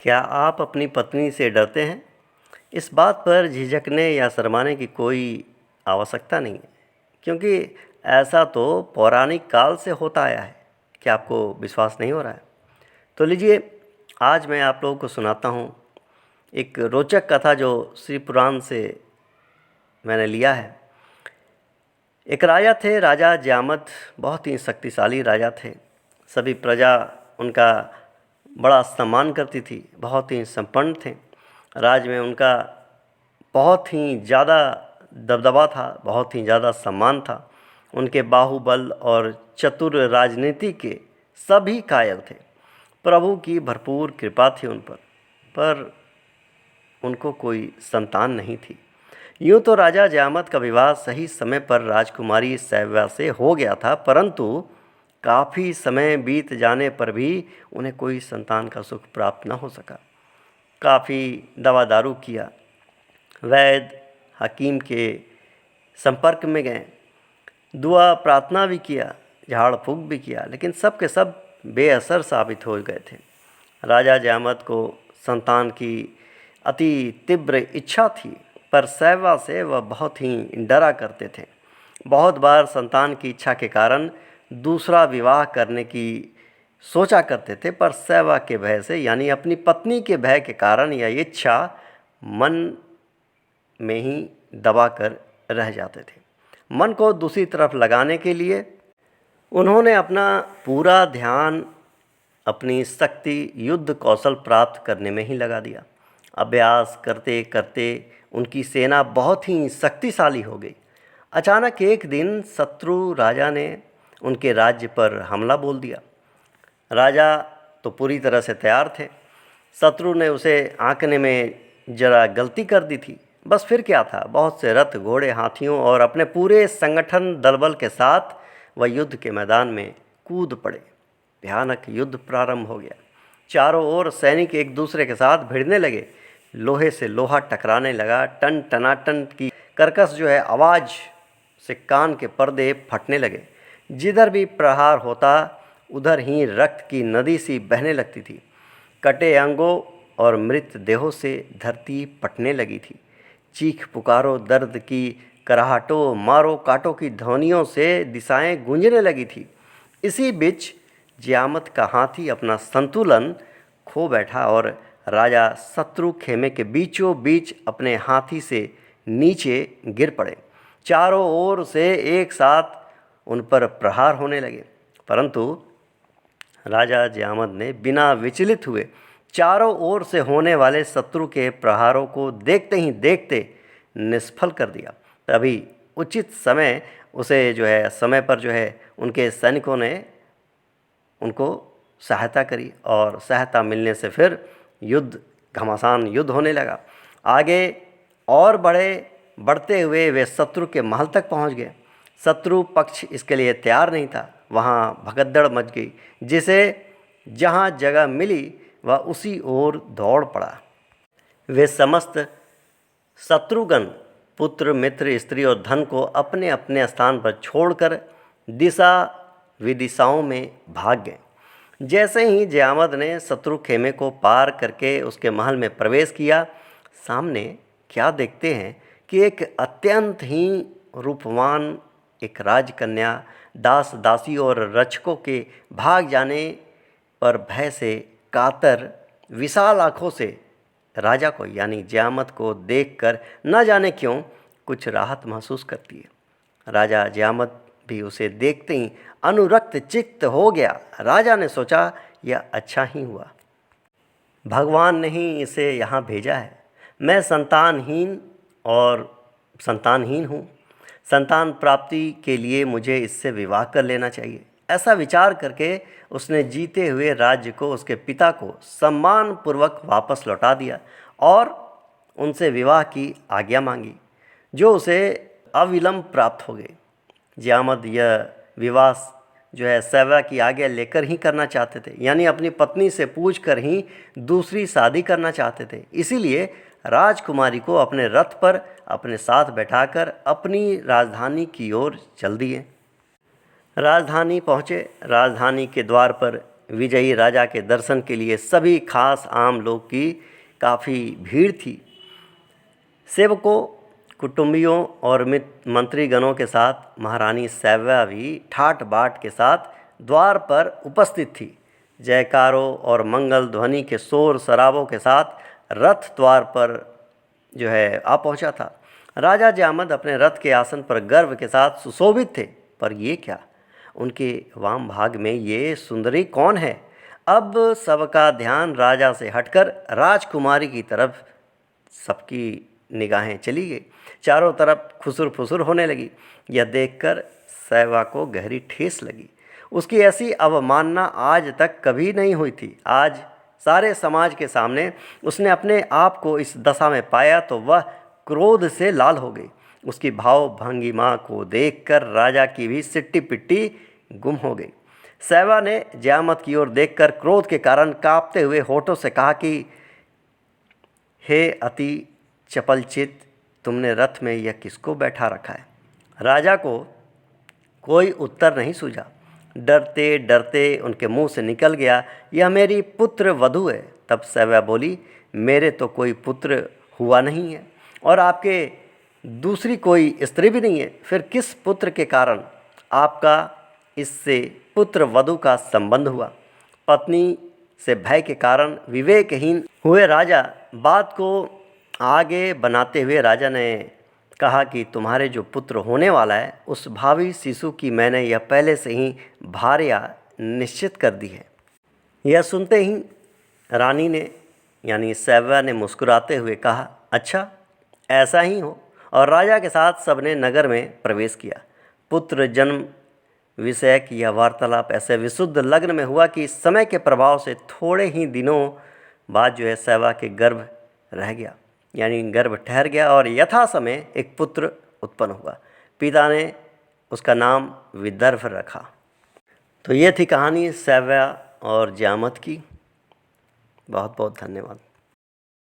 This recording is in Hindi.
क्या आप अपनी पत्नी से डरते हैं? इस बात पर झिझकने या शर्माने की कोई आवश्यकता नहीं है, क्योंकि ऐसा तो पौराणिक काल से होता आया है। क्या आपको विश्वास नहीं हो रहा है? तो लीजिए, आज मैं आप लोगों को सुनाता हूँ एक रोचक कथा जो श्री पुराण से मैंने लिया है। एक राजा थे, राजा ज्यामत। बहुत ही शक्तिशाली राजा थे। सभी प्रजा उनका बड़ा सम्मान करती थी, बहुत ही संपन्न थे। राज्य में उनका बहुत ही ज़्यादा दबदबा था, बहुत ही ज़्यादा सम्मान था। उनके बाहुबल और चतुर राजनीति के सभी कायल थे। प्रभु की भरपूर कृपा थी उन पर उनको कोई संतान नहीं थी। यूँ तो राजा ज्यामत का विवाह सही समय पर राजकुमारी सैव्या से हो गया था, परंतु काफ़ी समय बीत जाने पर भी उन्हें कोई संतान का सुख प्राप्त न हो सका। काफ़ी दवा दारू किया, वैद्य हकीम के संपर्क में गए, दुआ प्रार्थना भी किया, झाड़ फूँक भी किया, लेकिन सब के सब बेअसर साबित हो गए थे। राजा ज्यामत को संतान की अति तीव्र इच्छा थी, पर सैव्या से वह बहुत ही डरा करते थे। बहुत बार संतान की इच्छा के कारण दूसरा विवाह करने की सोचा करते थे, पर सैव्या के भय से, यानी अपनी पत्नी के भय के कारण, यह इच्छा मन में ही दबा कर रह जाते थे। मन को दूसरी तरफ लगाने के लिए उन्होंने अपना पूरा ध्यान अपनी शक्ति युद्ध कौशल प्राप्त करने में ही लगा दिया। अभ्यास करते करते उनकी सेना बहुत ही शक्तिशाली हो गई। अचानक एक दिन शत्रु राजा ने उनके राज्य पर हमला बोल दिया। राजा तो पूरी तरह से तैयार थे। शत्रु ने उसे आंकने में जरा गलती कर दी थी। बस फिर क्या था, बहुत से रथ, घोड़े, हाथियों और अपने पूरे संगठन दलबल के साथ वह युद्ध के मैदान में कूद पड़े। भयानक युद्ध प्रारंभ हो गया। चारों ओर सैनिक एक दूसरे के साथ भिड़ने लगे। लोहे से लोहा टकराने लगा। टन टनाटन की कर्कश आवाज़ से कान के पर्दे फटने लगे। जिधर भी प्रहार होता उधर ही रक्त की नदी सी बहने लगती थी। कटे अंगों और मृत देहों से धरती फटने लगी थी। चीख पुकारो, दर्द की कराहटों, मारो काटो की ध्वनियों से दिशाएं गूंजने लगी थी। इसी बीच ज्यामत का हाथी अपना संतुलन खो बैठा और राजा शत्रु खेमे के बीचों बीच अपने हाथी से नीचे गिर पड़े। चारों ओर से एक साथ उन पर प्रहार होने लगे, परंतु राजा ज्यामत ने बिना विचलित हुए चारों ओर से होने वाले शत्रु के प्रहारों को देखते ही देखते निष्फल कर दिया। तभी उचित समय समय पर उनके सैनिकों ने उनको सहायता करी और सहायता मिलने से फिर घमासान युद्ध होने लगा। आगे और बढ़ते हुए वे शत्रु के महल तक पहुंच गए। शत्रु पक्ष इसके लिए तैयार नहीं था। वहाँ भगदड़ मच गई। जिसे जहाँ जगह मिली वह उसी ओर दौड़ पड़ा। वे समस्त शत्रुगण पुत्र, मित्र, स्त्री और धन को अपने अपने स्थान पर छोड़कर दिशा विदिशाओं में भाग गए। जैसे ही ज्यामत ने शत्रु खेमे को पार करके उसके महल में प्रवेश किया, सामने क्या देखते हैं कि एक अत्यंत ही रूपवान एक राजकन्या दास दासी और रक्षकों के भाग जाने पर भय से कातर विशाल आँखों से राजा को यानी ज्यामत को देखकर न जाने क्यों कुछ राहत महसूस करती है। राजा ज्यामत भी उसे देखते ही अनुरक्त चित्त हो गया। राजा ने सोचा, यह अच्छा ही हुआ, भगवान ने ही इसे यहाँ भेजा है। मैं संतानहीन हूँ। संतान प्राप्ति के लिए मुझे इससे विवाह कर लेना चाहिए। ऐसा विचार करके उसने जीते हुए राज्य को उसके पिता को सम्मानपूर्वक वापस लौटा दिया और उनसे विवाह की आज्ञा मांगी, जो उसे अविलंब प्राप्त हो गई। ज्यामत यह विवाह सैव्या की आज्ञा लेकर ही करना चाहते थे, यानी अपनी पत्नी से पूछकर ही दूसरी शादी करना चाहते थे। इसीलिए राजकुमारी को अपने रथ पर अपने साथ बैठाकर अपनी राजधानी की ओर चल दिए। राजधानी पहुँचे। राजधानी के द्वार पर विजयी राजा के दर्शन के लिए सभी खास आम लोग की काफ़ी भीड़ थी। सेवकों, कुटुंबियों और मंत्रीगणों के साथ महारानी सैव्या भी ठाट बाट के साथ द्वार पर उपस्थित थी। जयकारों और मंगल ध्वनि के शोर शराबों के साथ रथ द्वार पर जो है आ पहुंचा था। राजा जामद अपने रथ के आसन पर गर्व के साथ सुशोभित थे, पर ये क्या, उनके वाम भाग में ये सुंदरी कौन है? अब सबका ध्यान राजा से हटकर राजकुमारी की तरफ सबकी निगाहें चली गई। चारों तरफ खुसुर फुसुर होने लगी। यह देखकर सैवा को गहरी ठेस लगी। उसकी ऐसी अवमानना आज तक कभी नहीं हुई थी। आज सारे समाज के सामने उसने अपने आप को इस दशा में पाया तो वह क्रोध से लाल हो गई। उसकी भाव भंगिमा को देखकर राजा की भी सिट्टी पिट्टी गुम हो गई। सैवा ने जियामत की ओर देखकर क्रोध के कारण कांपते हुए होठों से कहा कि हे अति चपलचित, तुमने रथ में यह किसको बैठा रखा है? राजा को कोई उत्तर नहीं सूझा। डरते डरते उनके मुंह से निकल गया, यह मेरी पुत्र वधू है। तब सैवा बोली, मेरे तो कोई पुत्र हुआ नहीं है और आपके दूसरी कोई स्त्री भी नहीं है, फिर किस पुत्र के कारण आपका इससे पुत्र वधू का संबंध हुआ? पत्नी से भय के कारण विवेकहीन हुए राजा बात को आगे बनाते हुए राजा ने कहा कि तुम्हारे जो पुत्र होने वाला है उस भावी शिशु की मैंने यह पहले से ही भार्या निश्चित कर दी है। यह सुनते ही रानी ने यानी सैव्या ने मुस्कुराते हुए कहा, अच्छा ऐसा ही हो। और राजा के साथ सबने नगर में प्रवेश किया। पुत्र जन्म विषयक यह वार्तालाप ऐसे विशुद्ध लग्न में हुआ कि समय के प्रभाव से थोड़े ही दिनों बाद जो है सैवा के गर्भ रह गया, यानी गर्भ ठहर गया और यथा समय एक पुत्र उत्पन्न हुआ। पिता ने उसका नाम विदर्भ रखा। तो ये थी कहानी सैव्या और जियामत की। बहुत बहुत धन्यवाद।